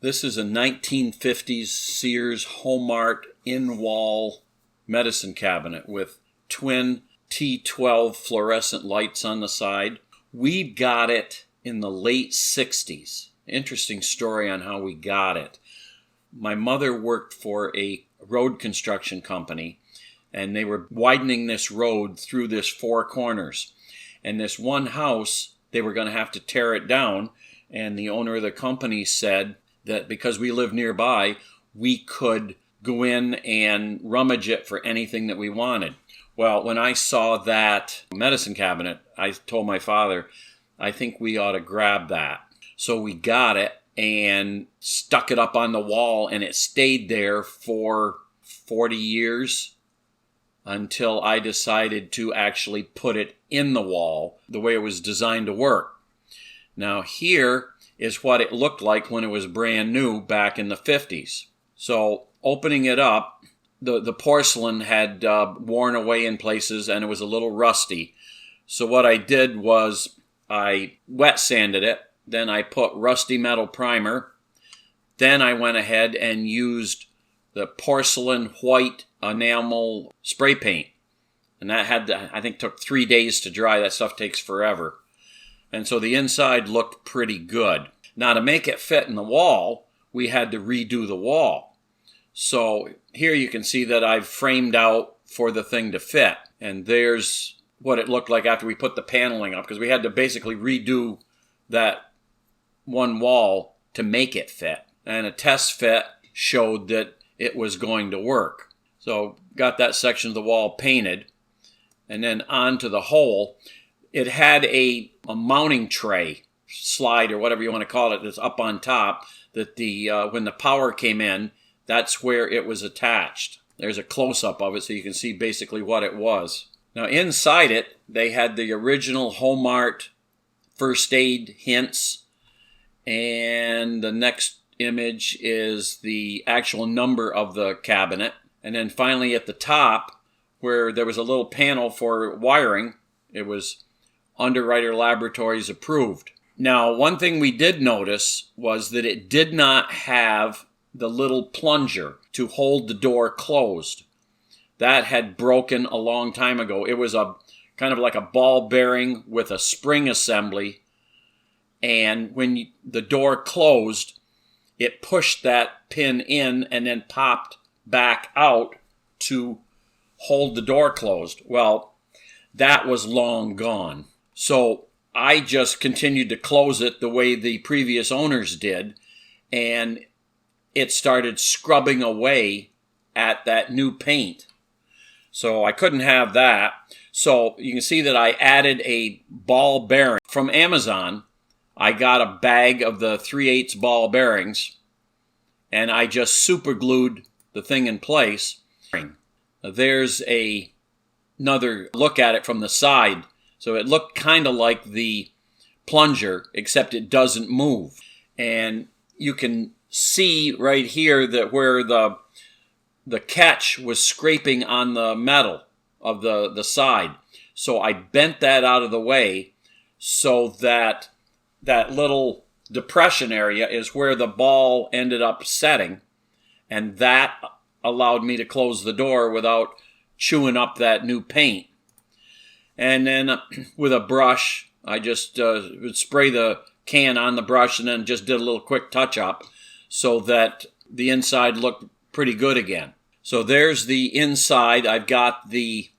This is a 1950s Sears Homart in-wall medicine cabinet with twin T12 fluorescent lights on the side. We got it in the late 60s. Interesting story on how we got it. My mother worked for a road construction company, and they were widening this road through this four corners. And this one house, they were going to have to tear it down, and the owner of the company said that because we live nearby, we could go in and rummage it for anything that we wanted. Well, when I saw that medicine cabinet, I told my father, I think we ought to grab that. So we got it and stuck it up on the wall, and it stayed there for 40 years until I decided to actually put it in the wall the way it was designed to work. Now here is what it looked like when it was brand new back in the 50s. So opening it up, the porcelain had worn away in places and it was a little rusty. So what I did was I wet sanded it, then I put rusty metal primer, then I went ahead and used the porcelain white enamel spray paint. And that I think took 3 days to dry. That stuff takes forever. And so the inside looked pretty good. Now to make it fit in the wall, we had to redo the wall. So here you can see that I've framed out for the thing to fit. And there's what it looked like after we put the paneling up, because we had to basically redo that one wall to make it fit. And a test fit showed that it was going to work. So got that section of the wall painted, and then onto the hole. It had a mounting tray, slide or whatever you want to call it, that's up on top, that when the power came in, that's where it was attached. There's a close-up of it so you can see basically what it was. Now inside it, they had the original Homart first aid hints, and the next image is the actual number of the cabinet. And then finally at the top, where there was a little panel for wiring, it was Underwriter Laboratories approved. Now, one thing we did notice was that it did not have the little plunger to hold the door closed. That had broken a long time ago. It was a kind of like a ball bearing with a spring assembly, and when the door closed, it pushed that pin in and then popped back out to hold the door closed. Well, that was long gone. So I just continued to close it the way the previous owners did, and it started scrubbing away at that new paint. So I couldn't have that. So you can see that I added a ball bearing. From Amazon, I got a bag of the 3/8 ball bearings, and I just super glued the thing in place. There's another look at it from the side. So it looked kind of like the plunger, except it doesn't move. And you can see right here that where the catch was scraping on the metal of the side. So I bent that out of the way so that that little depression area is where the ball ended up setting. And that allowed me to close the door without chewing up that new paint. And then with a brush, I just would spray the can on the brush and then just did a little quick touch-up so that the inside looked pretty good again. So there's the inside. I've got the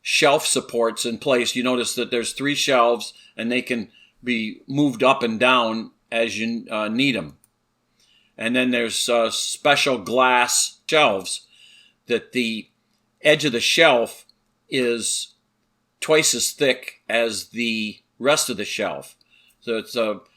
shelf supports in place. You notice that there's 3 shelves, and they can be moved up and down as you need them. And then there's special glass shelves that the edge of the shelf is twice as thick as the rest of the shelf. So it's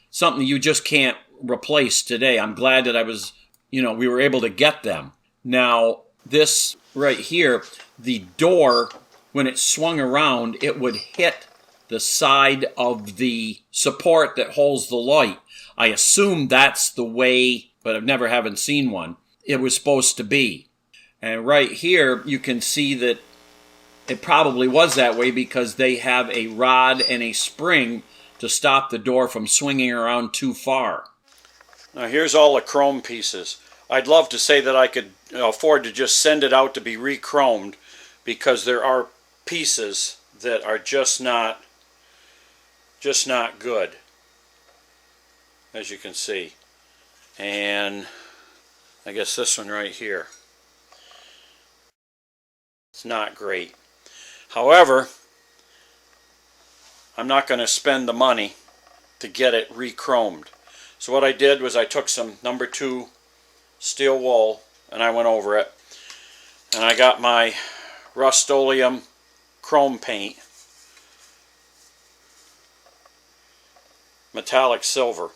something you just can't replace today. I'm glad that we were able to get them. Now, this right here, the door, when it swung around, it would hit the side of the support that holds the light. I assume that's the way, but I've never haven't seen one, it was supposed to be. And right here, you can see that it probably was that way because they have a rod and a spring to stop the door from swinging around too far. Now here's all the chrome pieces. I'd love to say that I could afford to just send it out to be re-chromed, because there are pieces that are just not good, as you can see. And I guess this one right here, it's not great. However, I'm not going to spend the money to get it re-chromed. So what I did was I took some number 2 steel wool and I went over it, and I got my Rust-Oleum chrome paint, metallic silver,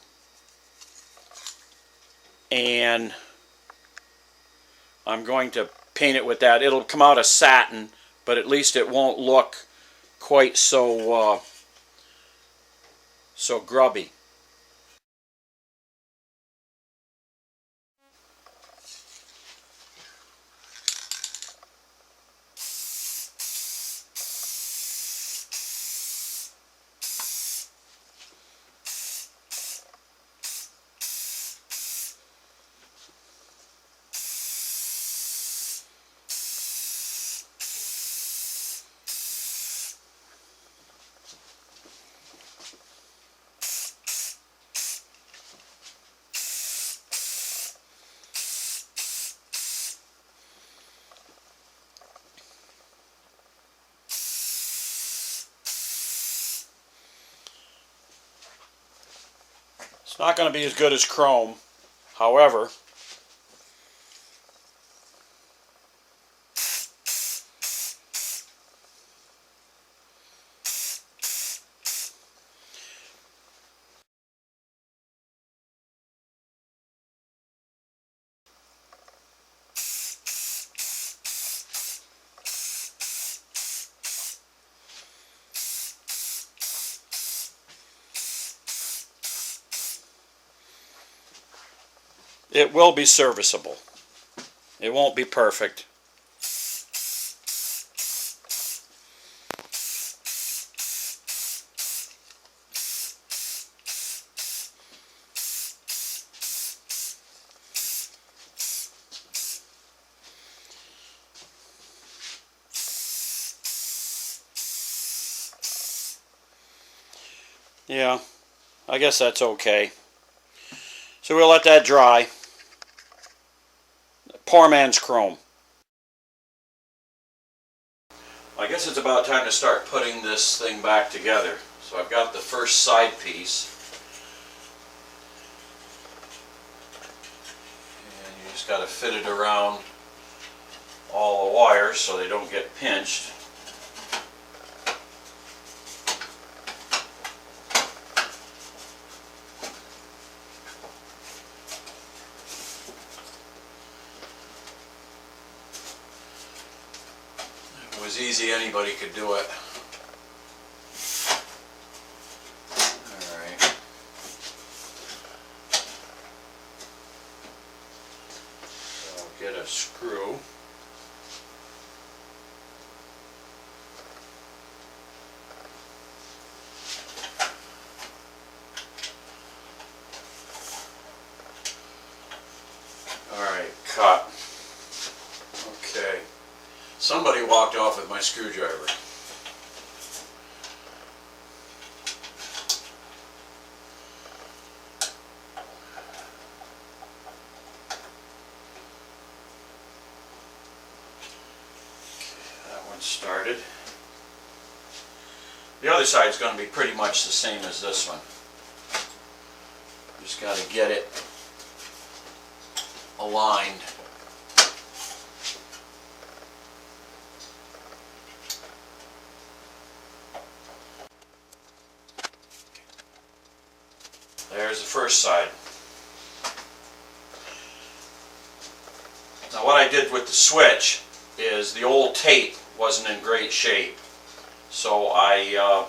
and I'm going to paint it with that. It'll come out as satin, but at least it won't look quite so grubby. It's not going to be as good as chrome, however, it will be serviceable. It won't be perfect. Yeah, I guess that's okay. So we'll let that dry. Poor man's chrome. I guess it's about time to start putting this thing back together. So I've got the first side piece. And you just got to fit it around all the wires so they don't get pinched. If it was easy, anybody could do it. Alright. So I'll get a screw. Alright, cut. Okay. Somebody walked off with my screwdriver. Okay, that one started. The other side is going to be pretty much the same as this one. Just got to get it aligned. There's the first side. Now what I did with the switch is the old tape wasn't in great shape, so I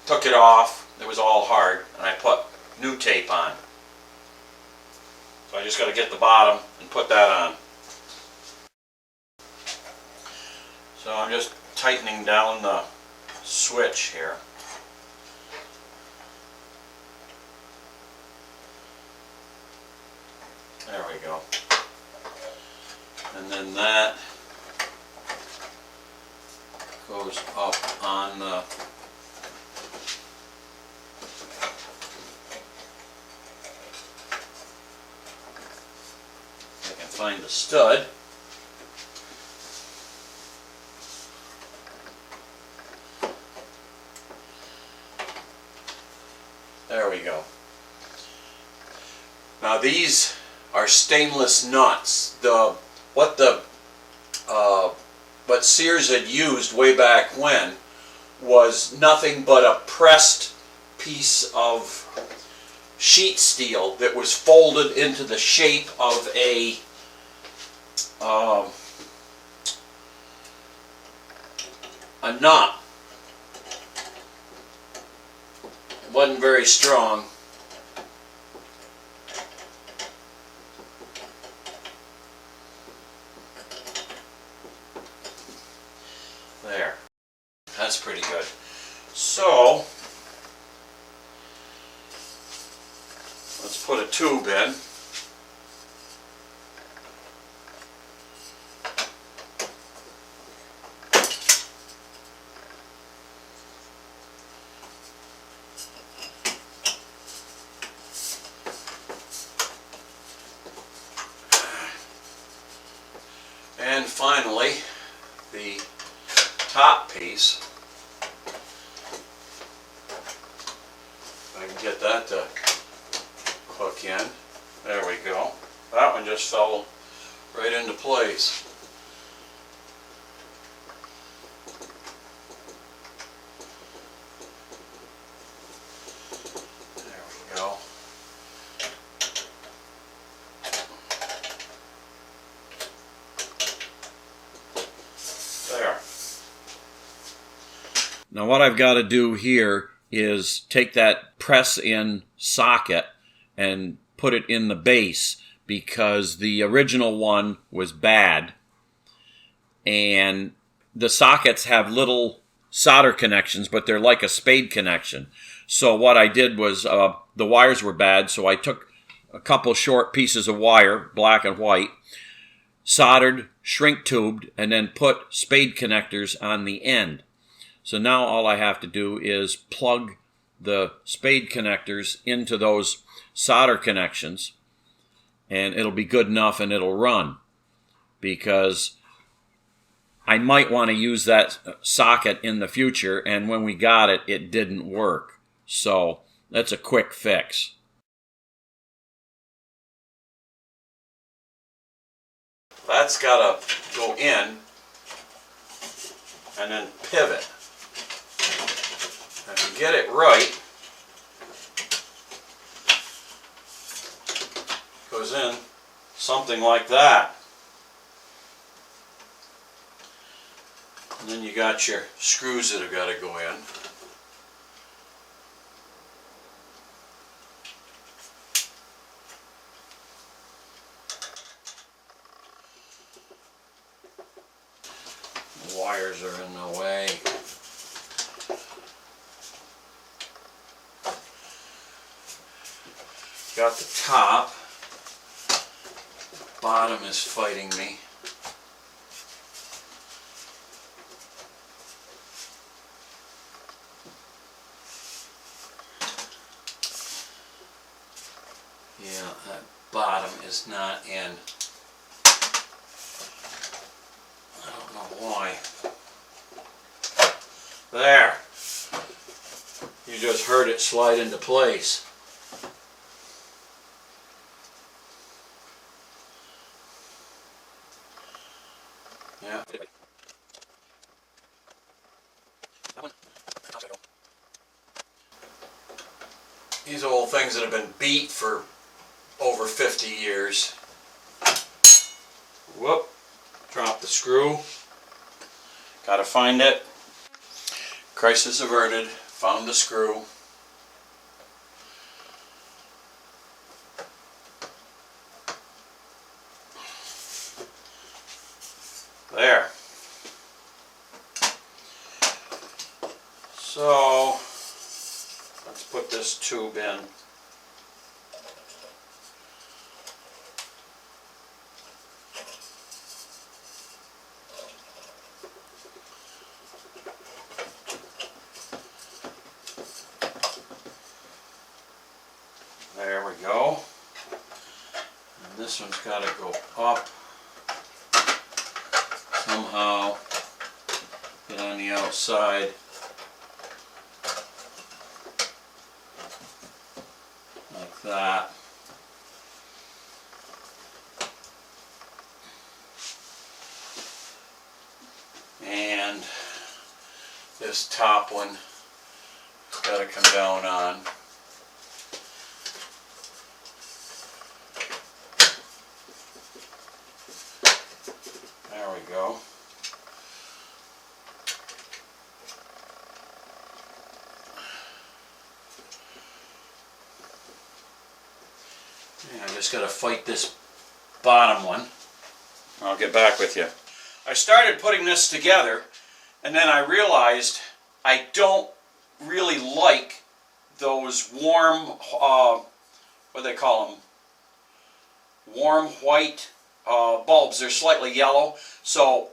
took it off. It was all hard, and I put new tape on. So I just got to get the bottom and put that on. So I'm just tightening down the switch here. There we go. And then that goes up on the I can find the stud. There we go. Now these are stainless nuts. What Sears had used way back when was nothing but a pressed piece of sheet steel that was folded into the shape of a nut. It wasn't very strong. There. That's pretty good. So, let's put a tube in. And finally, the top piece. If I can get that to hook in. There we go. That one just fell right into place. There we go. There. Now what I've got to do here is take that press-in socket and put it in the base, because the original one was bad and the sockets have little solder connections, but they're like a spade connection. So what I did was the wires were bad, so I took a couple short pieces of wire, black and white, soldered, shrink tubed, and then put spade connectors on the end. So now all I have to do is plug the spade connectors into those solder connections, and it'll be good enough and it'll run, because I might want to use that socket in the future, and when we got it, it didn't work. So that's a quick fix. That's got to go in and then pivot. If you get it right, it goes in something like that. And then you got your screws that have got to go in. The wires are in the way. Got the top. The bottom is fighting me. Yeah, that bottom is not in. I don't know why. There. You just heard it slide into place. Yeah. These old things that have been beat for over 50 years. Whoop. Drop the screw. Gotta find it. Crisis averted. Found the screw. There. So let's put this tube in. This one's got to go up somehow, get on the outside. Like that. And this top one got to come down on. There we go. And I just got to fight this bottom one. I'll get back with you. I started putting this together, and then I realized I don't really like those warm, what do they call them? Warm white bulbs. They're slightly yellow. So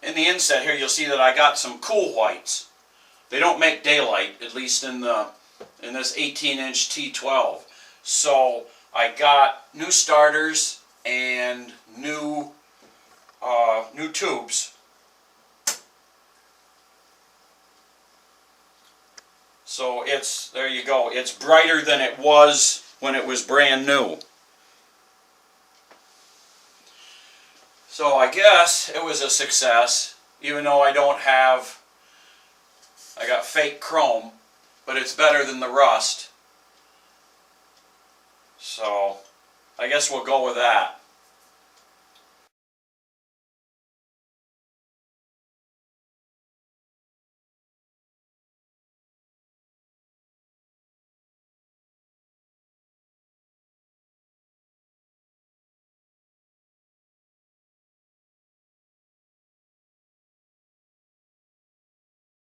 in the inset here, you'll see that I got some cool whites. They don't make daylight, at least in this 18-inch T12. So I got new starters and new tubes. So there you go. It's brighter than it was when it was brand new. So I guess it was a success, even though I got fake chrome, but it's better than the rust. So I guess we'll go with that.